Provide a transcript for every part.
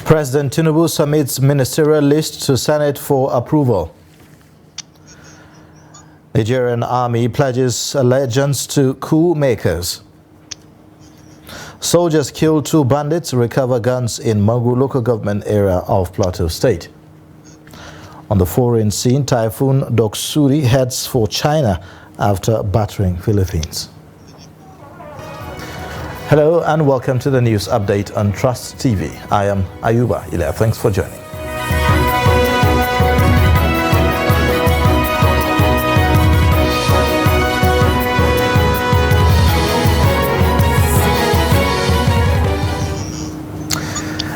President Tinubu submits ministerial list to Senate for approval. Nigerian army pledges allegiance to coup makers. Soldiers kill 2 bandits, recover guns in Mangu local government area of Plateau State. On the foreign scene, Typhoon Doksuri heads for China after battering Philippines. Hello and welcome to the news update on Trust TV. I am Ayuba Ilya. Thanks for joining.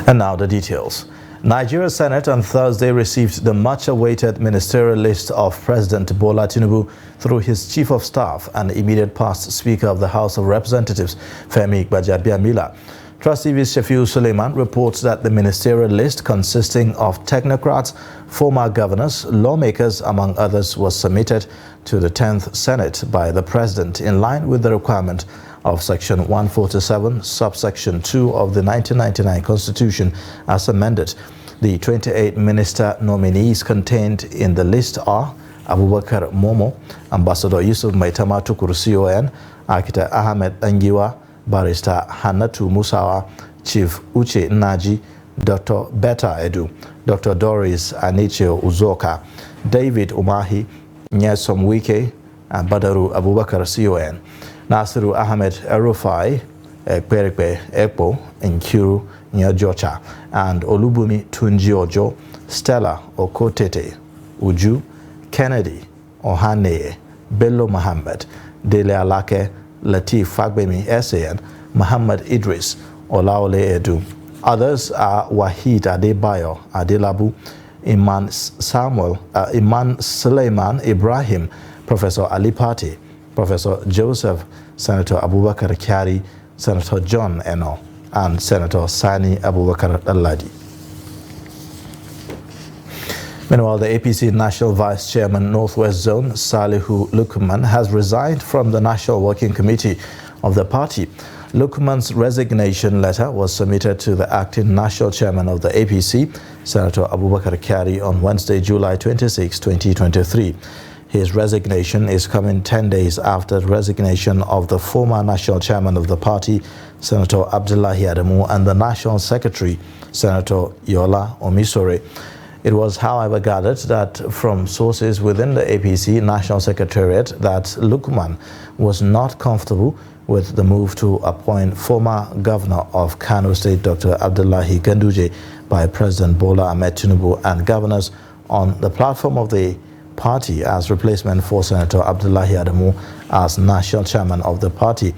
And now the details. Nigeria Senate on Thursday received the much-awaited ministerial list of President Bola Tinubu through his Chief of Staff and immediate past Speaker of the House of Representatives, Femi Gbajabiamila. Trust TV's Shafiu Suleiman reports that the ministerial list, consisting of technocrats, former governors, lawmakers, among others, was submitted to the 10th Senate by the President in line with the requirement of Section 147, subsection 2 of the 1999 Constitution as amended. The 28 minister nominees contained in the list are Abubakar Momo, Ambassador Yusuf Maitama Tukur CON, Architect Ahmed Angiwa, Barrister Hannatu Musawa, Chief Uche Naji, Dr. Betta Edu, Dr. Doris Anicheo Uzoka, David Umahi, Nyesom Wike, and Badaru Abubakar CON. Nasiru Ahmed Erufai, Ekperekpe Ekpo, Nkiru Nyajocha, and Olubumi Tunjiojo, Stella Okotete, Uju, Kennedy Ohane, Bello Muhammad, Dele Alake, Latif Fagbemi SAN, Muhammad Idris, Olaole Edu. Others are Wahid Adebayo Adelabu, Iman Suleiman Ibrahim, Professor Ali Pate, Professor Joseph, Senator Abubakar Kyari, Senator John Eno, and Senator Sani Abubakar Al-Ladi. Meanwhile, the APC National Vice Chairman Northwest Zone, Salihu Lukman, has resigned from the National Working Committee of the party. Lukman's resignation letter was submitted to the acting National Chairman of the APC, Senator Abubakar Kyari, on Wednesday, July 26, 2023. His resignation is coming 10 days after the resignation of the former national chairman of the party, Senator Abdullahi Adamu, and the national secretary, Senator Yola Omisore. It was, however, gathered that from sources within the APC National Secretariat that Lukman was not comfortable with the move to appoint former governor of Kano State, Dr. Abdullahi Ganduje, by President Bola Ahmed Tinubu and governors on the platform of the party as replacement for Senator Abdullahi Adamu as national chairman of the party.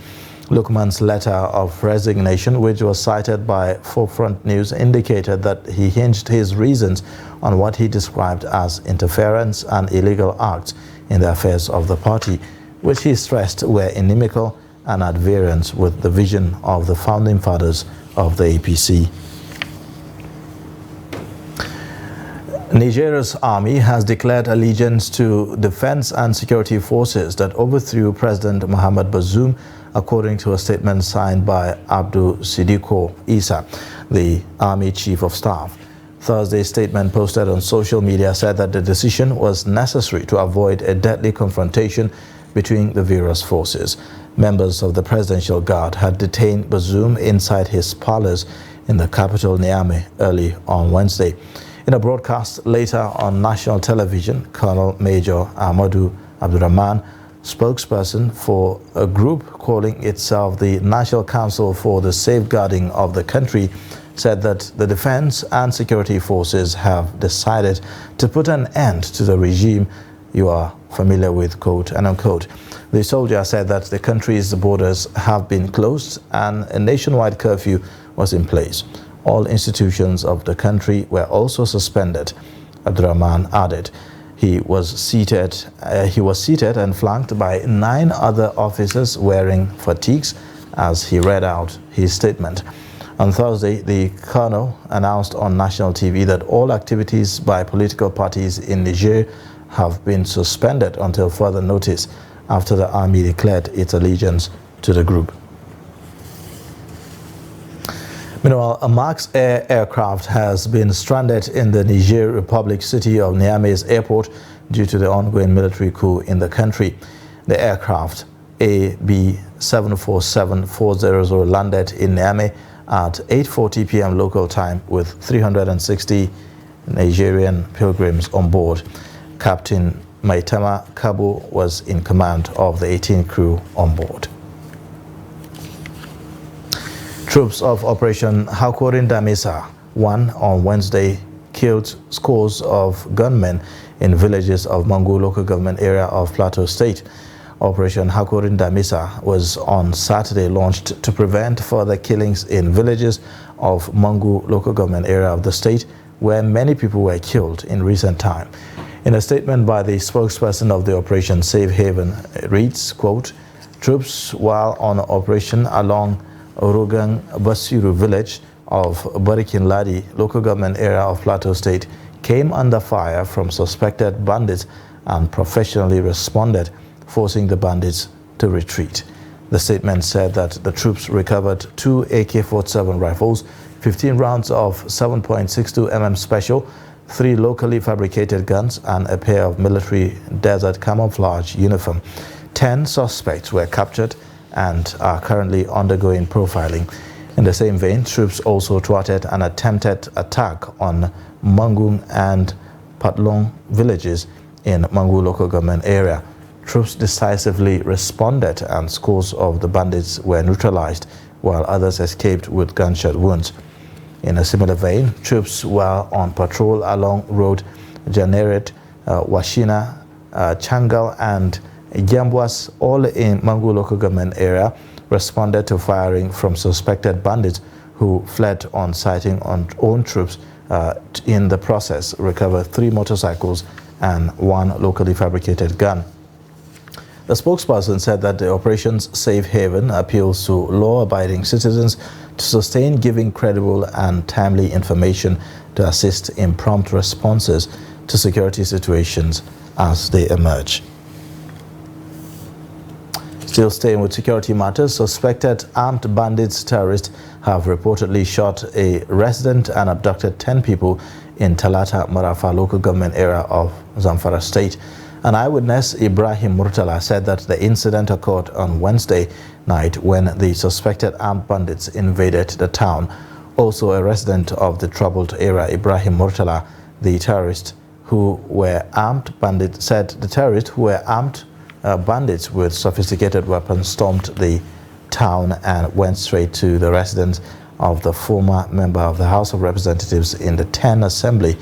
Lukman's letter of resignation, which was cited by Forefront News, indicated that he hinged his reasons on what he described as interference and illegal acts in the affairs of the party, which he stressed were inimical and at variance with the vision of the founding fathers of the APC. Nigeria's army has declared allegiance to defense and security forces that overthrew President Muhammad Bazoum, according to a statement signed by Abdul Siddiqo Isa, the Army Chief of Staff. Thursday's statement posted on social media said that the decision was necessary to avoid a deadly confrontation between the various forces. Members of the Presidential Guard had detained Bazoum inside his palace in the capital Niamey early on Wednesday. In a broadcast later on national television, Colonel Major Ahmadu Abdurrahman, spokesperson for a group calling itself the National Council for the Safeguarding of the Country, said that the defense and security forces have decided to put an end to the regime you are familiar with, quote and unquote. The soldier said that the country's borders have been closed and a nationwide curfew was in place. All institutions of the country were also suspended, Abdurrahman added. He was seated and flanked by 9 other officers wearing fatigues as he read out his statement. On Thursday, the colonel announced on national TV that all activities by political parties in Niger have been suspended until further notice after the army declared its allegiance to the group. Meanwhile, a Max Air aircraft has been stranded in the Niger Republic city of Niamey's airport due to the ongoing military coup in the country. The aircraft AB 747400 landed in Niamey at 8:40 p.m. local time with 360 Nigerian pilgrims on board. Captain Maitama Kabo was in command of the 18 crew on board. Troops of Operation Hakorin Damisa won on Wednesday killed scores of gunmen in villages of Mangu local government area of Plateau State. Operation Hakorin Damisa was on Saturday launched to prevent further killings in villages of Mangu local government area of the state, where many people were killed in recent time. In a statement by the spokesperson of the operation, Safe Haven, it reads, quote, "Troops while on operation along Orogang Basiru village of Barikin Ladi local government area of Plateau State came under fire from suspected bandits and professionally responded, forcing the bandits to retreat." The statement said that the troops recovered 2 AK-47 rifles, 15 rounds of 7.62 mm special, 3 locally fabricated guns, and a pair of military desert camouflage uniform. 10 suspects were captured and are currently undergoing profiling. In the same vein, troops also thwarted an attempted attack on Mangung and Patlong villages in Mangu local government area. Troops decisively responded and scores of the bandits were neutralized, while others escaped with gunshot wounds. In a similar vein, troops were on patrol along road Janeret, Washina, Changal and Gyambwas, all in Mangu local government area, responded to firing from suspected bandits who fled on sighting on own troops. In the process, recovered 3 motorcycles and 1 locally fabricated gun. The spokesperson said that the Operation's Safe Haven appeals to law-abiding citizens to sustain giving credible and timely information to assist in prompt responses to security situations as they emerge. Still staying with security matters, suspected armed bandits terrorists have reportedly shot a resident and abducted 10 people in Talata Marafa local government area of Zamfara State. An eyewitness, Ibrahim Murtala, said that the incident occurred on Wednesday night when the suspected armed bandits invaded the town. Also a resident of the troubled area, Ibrahim Murtala, the terrorists who were armed bandits, said the terrorists who were armed bandits with sophisticated weapons stormed the town and went straight to the residence of the former member of the House of Representatives in the 10 Assembly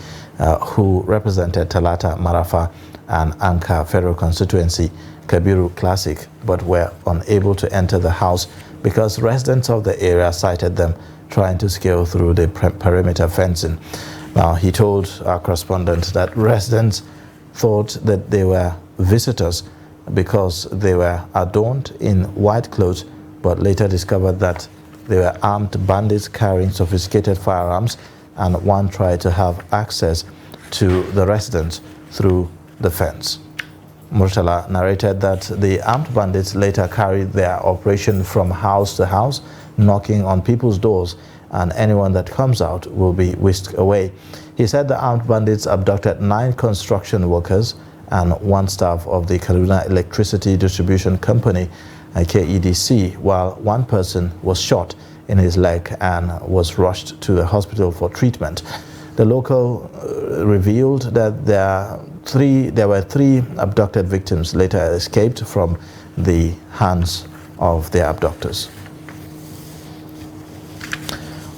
who represented Talata Marafa and Anka Federal Constituency, Kabiru Classic, but were unable to enter the house because residents of the area cited them trying to scale through the perimeter fencing. Now, he told our correspondent that residents thought that they were visitors because they were adorned in white clothes, but later discovered that they were armed bandits carrying sophisticated firearms, and one tried to have access to the residents through the fence. Murtala narrated that the armed bandits later carried their operation from house to house, knocking on people's doors, and anyone that comes out will be whisked away. He said the armed bandits abducted 9 construction workers and 1 staff of the Kaduna Electricity Distribution Company, KEDC, while 1 person was shot in his leg and was rushed to the hospital for treatment. The local revealed that there were 3 abducted victims later escaped from the hands of their abductors.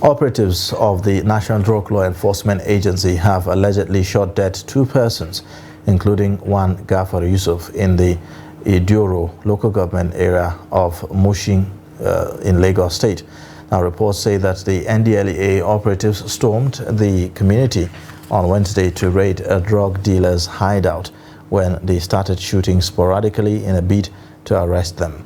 Operatives of the National Drug Law Enforcement Agency have allegedly shot dead 2 persons, including one Gafar Yusuf in the Idioro local government area of Mushin in Lagos State. Now, reports say that the NDLEA operatives stormed the community on Wednesday to raid a drug dealer's hideout when they started shooting sporadically in a bid to arrest them.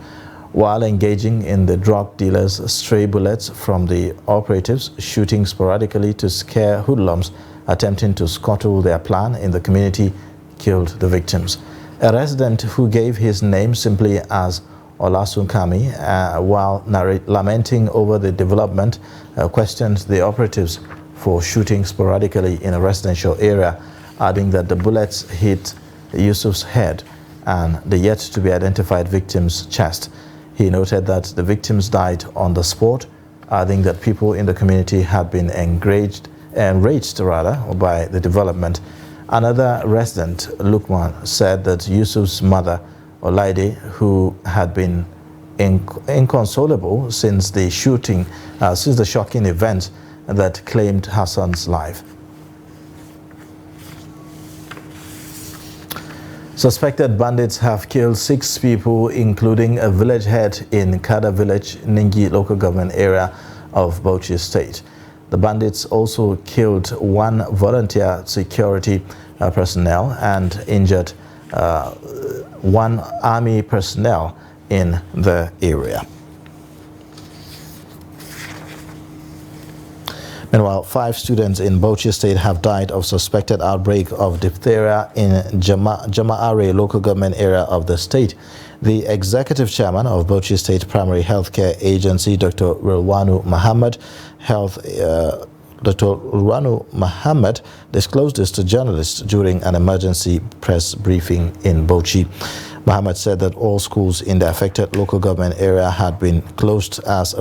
While engaging in the drug dealer's stray bullets from the operatives, shooting sporadically to scare hoodlums attempting to scuttle their plan in the community killed the victims. A resident who gave his name simply as Olasunkami, while lamenting over the development, questioned the operatives for shooting sporadically in a residential area, adding that the bullets hit Yusuf's head and the yet-to-be-identified victim's chest. He noted that the victims died on the spot, adding that people in the community had been enraged by the development. Another resident, Lukman, said that Yusuf's mother, Olaide, who had been inconsolable since the shocking event that claimed her son's life. Suspected bandits have killed 6 people, including a village head in Kada village, Ningi local government area of Bauchi State. The bandits also killed 1 volunteer security personnel and injured 1 army personnel in the area. Meanwhile, 5 students in Bauchi State have died of suspected outbreak of diphtheria in Jama'are local government area of the state. The executive chairman of Bauchi State Primary Healthcare Agency, Dr. Rilwanu Muhammad, disclosed this to journalists during an emergency press briefing in Bauchi. Muhammad said that all schools in the affected local government area had been closed as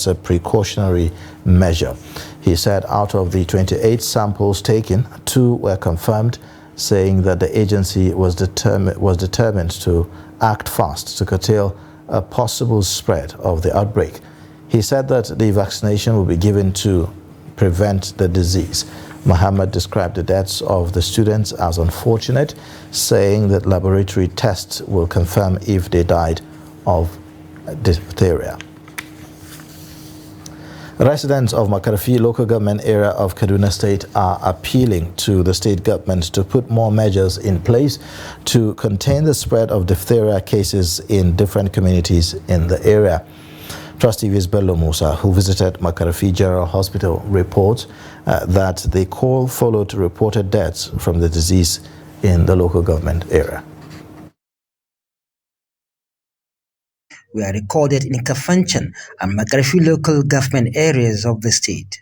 a precautionary measure. He said out of the 28 samples taken, 2 were confirmed, saying that the agency was determined to act fast to curtail a possible spread of the outbreak. He said that the vaccination will be given to prevent the disease. Muhammad described the deaths of the students as unfortunate, saying that laboratory tests will confirm if they died of diphtheria. Residents of Makarfi local government area of Kaduna State are appealing to the state government to put more measures in place to contain the spread of diphtheria cases in different communities in the area. Trust TV's Bello Musa, who visited Makarfi General Hospital, reports that the call followed reported deaths from the disease in the local government area. We are recorded in Kafanchan and Makarfi local government areas of the state.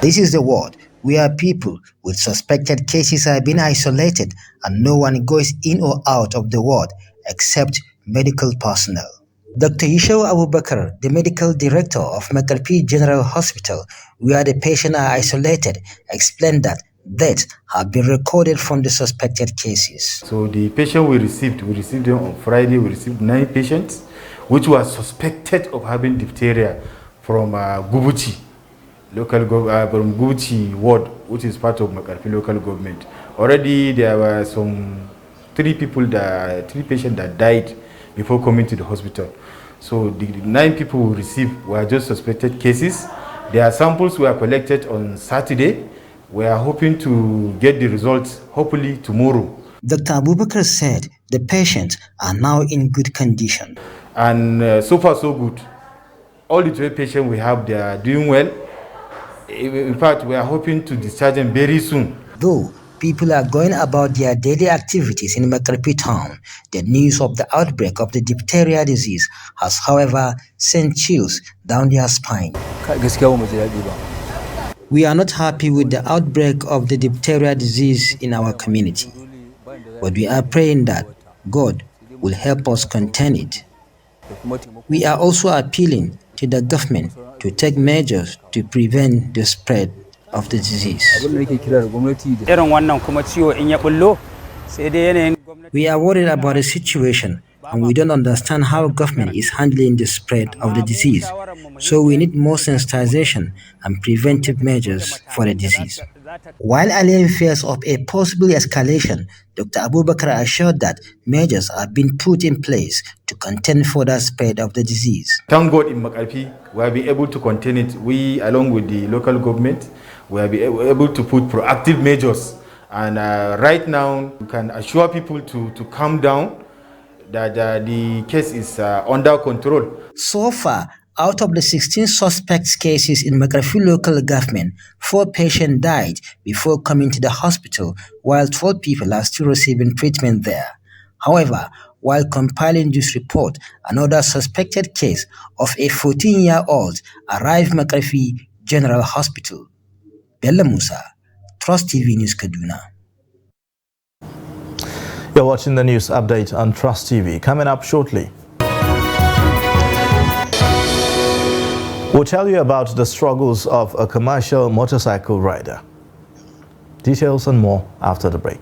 This is the ward where people with suspected cases have been isolated and no one goes in or out of the ward except medical personnel. Dr. Yishau Abubakar, the medical director of Makarfi General Hospital, where the patients are isolated, explained that deaths have been recorded from the suspected cases. So the patient we received them on Friday. We received 9 patients, which were suspected of having diphtheria from Gubuchi, from Gubuchi ward, which is part of Makarfi local government. Already there were some 3 patients that died before coming to the hospital. So the 9 people we received were just suspected cases. Their samples were collected on Saturday. We are hoping to get the results hopefully tomorrow. Dr. Abubakar said the patients are now in good condition. And so far so good. All the 12 patients we have, they are doing well. In fact, we are hoping to discharge them very soon. Though people are going about their daily activities in Makarfi town, the news of the outbreak of the diphtheria disease has, however, sent chills down their spine. We are not happy with the outbreak of the diphtheria disease in our community, but we are praying that God will help us contain it. We are also appealing to the government to take measures to prevent the spread of the disease. We are worried about the situation and we don't understand how government is handling the spread of the disease. So we need more sensitization and preventive measures for the disease. While allaying fears of a possible escalation, Dr. Abubakar assured that measures are being put in place to contain further spread of the disease. Thank God in Makarfi, we have been able to contain it. We, along with the local government, we have been able to put proactive measures. And right now, we can assure people to calm down, that the case is under control. So far, out of the 16 suspect cases in Makarfi local government, 4 patients died before coming to the hospital, while 12 people are still receiving treatment there. However, while compiling this report, another suspected case of a 14-year-old arrived Makarfi General Hospital. Bello Musa, Trust TV News, Kaduna. You're watching the news update on Trust TV. Coming up shortly, we'll tell you about the struggles of a commercial motorcycle rider. Details and more after the break.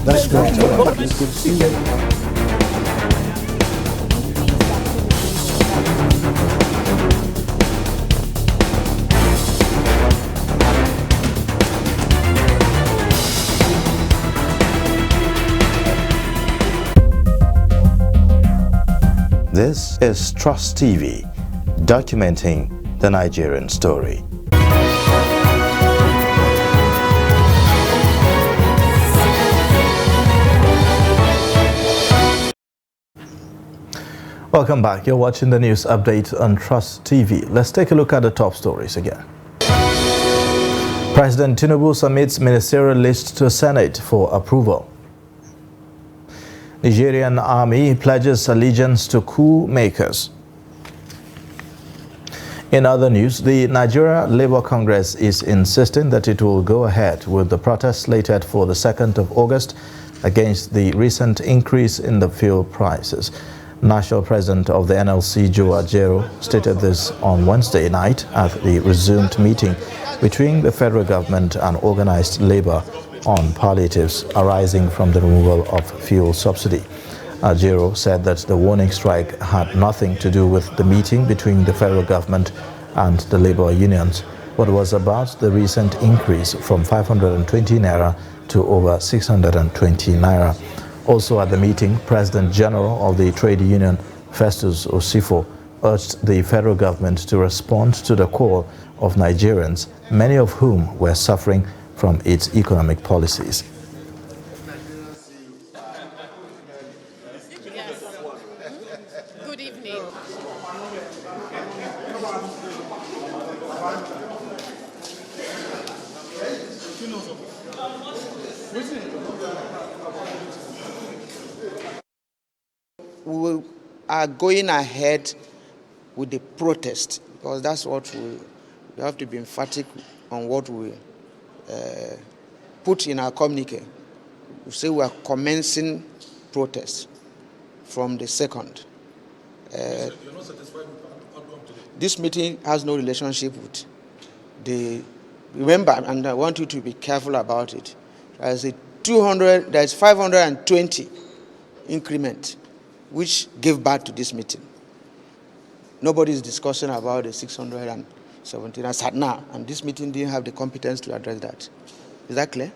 That's great. It's good to see you. This is Trust TV, documenting the Nigerian story. Welcome back. You're watching the news update on Trust TV. Let's take a look at the top stories again. President Tinubu submits ministerial list to Senate for approval. Nigerian army pledges allegiance to coup makers. In other news, the Nigeria Labour Congress is insisting that it will go ahead with the protest slated for the 2nd of August against the recent increase in the fuel prices. National President of the NLC, Joe Ajaero, stated this on Wednesday night at the resumed meeting between the federal government and organized labor on palliatives arising from the removal of fuel subsidy. Ajaero said that the warning strike had nothing to do with the meeting between the federal government and the labor unions, but was about the recent increase from 520 naira to over 620 naira. Also at the meeting, President General of the trade union, Festus Osifo, urged the federal government to respond to the call of Nigerians, many of whom were suffering from its economic policies. Good evening. We are going ahead with the protest because that's what we have to be emphatic on what we put in our communique. We say we are commencing protest from the 2nd. You're not satisfied with outcome today? This meeting has no relationship with remember, and I want you to be careful about it, there's 520 increment which gave birth to this meeting. Nobody is discussing about the 617 as at now, and this meeting didn't have the competence to address that. Is that clear?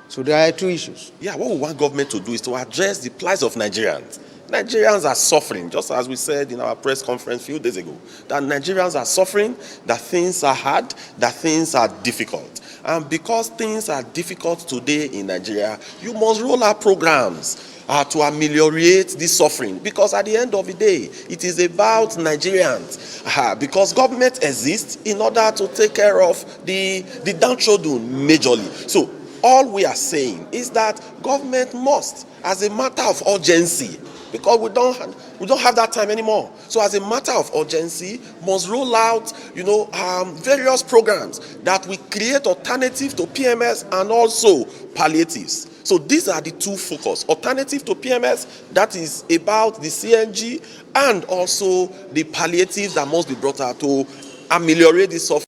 So there are two issues. Yeah, what we want government to do is to address the plight of Nigerians. Nigerians are suffering, just as we said in our press conference a few days ago, that Nigerians are suffering, that things are hard, that things are difficult. And because things are difficult today in Nigeria, you must roll out programs to ameliorate this suffering, because at the end of the day, it is about Nigerians, because government exists in order to take care of the downtrodden majorly. So all we are saying is that government must, as a matter of urgency, because we don't have that time anymore. So as a matter of urgency, must roll out, various programs that will create alternative to PMS and also palliatives. So these are the two focus: alternative to PMS, that is about the CNG, and also the palliatives that must be brought out to ameliorate this suffering.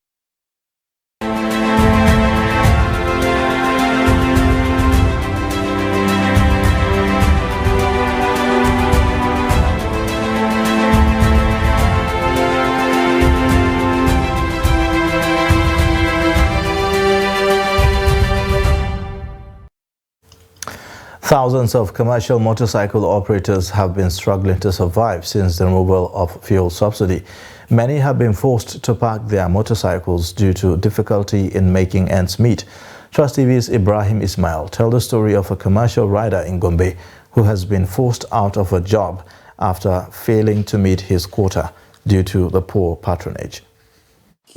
Thousands of commercial motorcycle operators have been struggling to survive since the removal of fuel subsidy. Many have been forced to park their motorcycles due to difficulty in making ends meet. Trust TV's Ibrahim Ismail tells the story of a commercial rider in Gombe who has been forced out of a job after failing to meet his quota due to the poor patronage.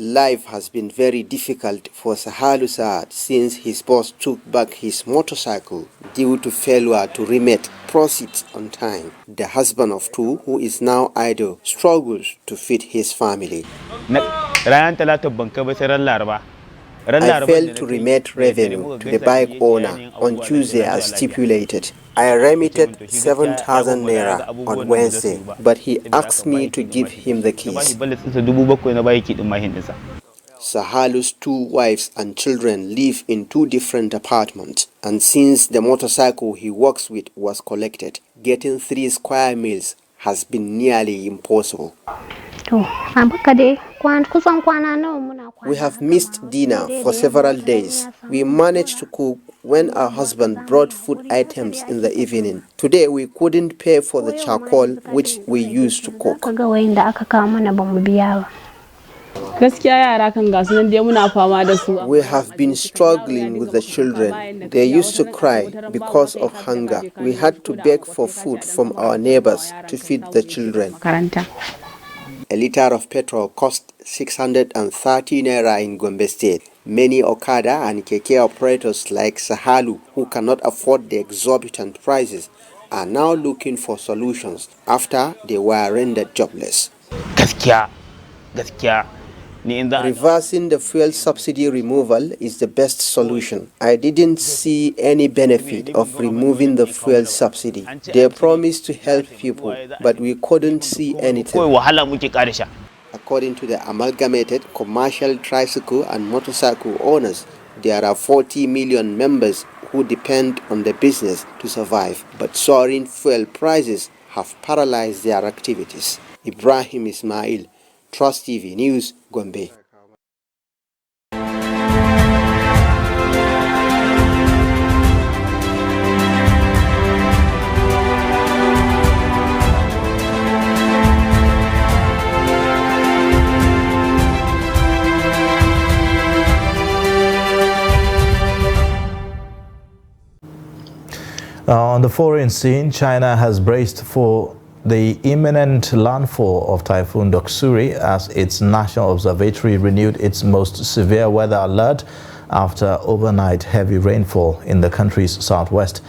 Life has been very difficult for Sahalu Saad since his boss took back his motorcycle due to failure to remit proceeds on time. The husband of two, who is now idle, struggles to feed his family. I failed to remit revenue to the bike owner on Tuesday as stipulated. I remitted 7,000 naira on Wednesday, but he asked me to give him the keys. Sahalu's two wives and children live in two different apartments, and since the motorcycle he works with was collected, getting 3 square meals has been nearly impossible. We have missed dinner for several days. We managed to cook when our husband brought food items in the evening. Today we couldn't pay for the charcoal which we used to cook. We have been struggling with the children. They used to cry because of hunger. We had to beg for food from our neighbors to feed the children. A liter of petrol cost 630 naira in Gombe State. Many Okada and Keke operators like Sahalu, who cannot afford the exorbitant prices, are now looking for solutions after they were rendered jobless. Reversing the fuel subsidy removal is the best solution. I didn't see any benefit of removing the fuel subsidy. They promised to help people, but we couldn't see anything. According to the Amalgamated Commercial Tricycle and Motorcycle Owners, there are 40 million members who depend on the business to survive, but soaring fuel prices have paralyzed their activities. Ibrahim Ismail, Trust TV News, Gombe. On the foreign scene, China has braced for the imminent landfall of Typhoon Doksuri as its national observatory renewed its most severe weather alert after overnight heavy rainfall in the country's southwest.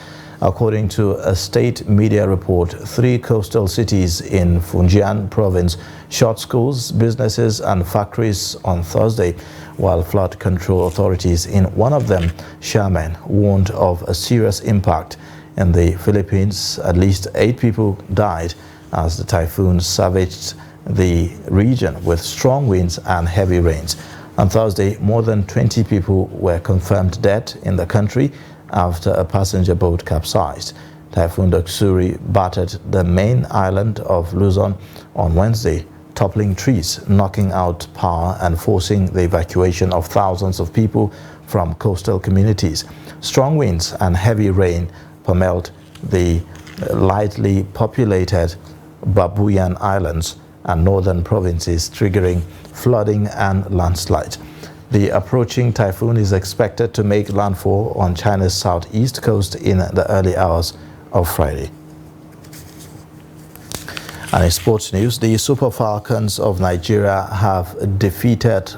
According to a state media report, 3 coastal cities in Fujian province shut schools, businesses and factories on Thursday, while flood control authorities in one of them, Xiamen, warned of a serious impact. In the Philippines, at least 8 people died as the typhoon savaged the region with strong winds and heavy rains. On Thursday, more than 20 people were confirmed dead in the country after a passenger boat capsized. Typhoon Doksuri battered the main island of Luzon on Wednesday, toppling trees, knocking out power and forcing the evacuation of thousands of people from coastal communities. Strong winds and heavy rain pummeled the lightly populated Babuyan Islands and northern provinces, triggering flooding and landslides. The approaching typhoon is expected to make landfall on China's southeast coast in the early hours of Friday. And in sports news, the Super Falcons of Nigeria have defeated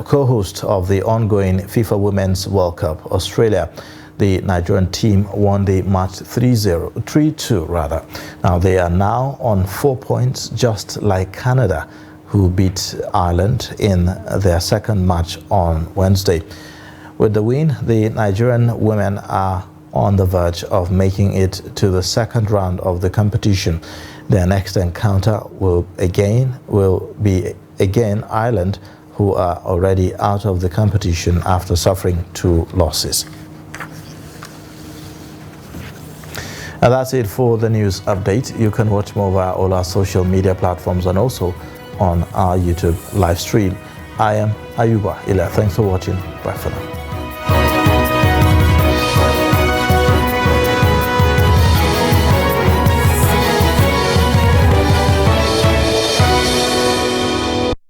co-host of the ongoing FIFA Women's World Cup, Australia. The Nigerian team won the match 3-2. Now they are now on 4 points, just like Canada, who beat Ireland in their second match on Wednesday. With the win, the Nigerian women are on the verge of making it to the second round of the competition. Their next encounter will be Ireland, who are already out of the competition after suffering 2 losses. And that's it for the news update. You can watch more via all our social media platforms and also on our YouTube live stream. I am Ayuba Ila. Thanks for watching. Bye for now.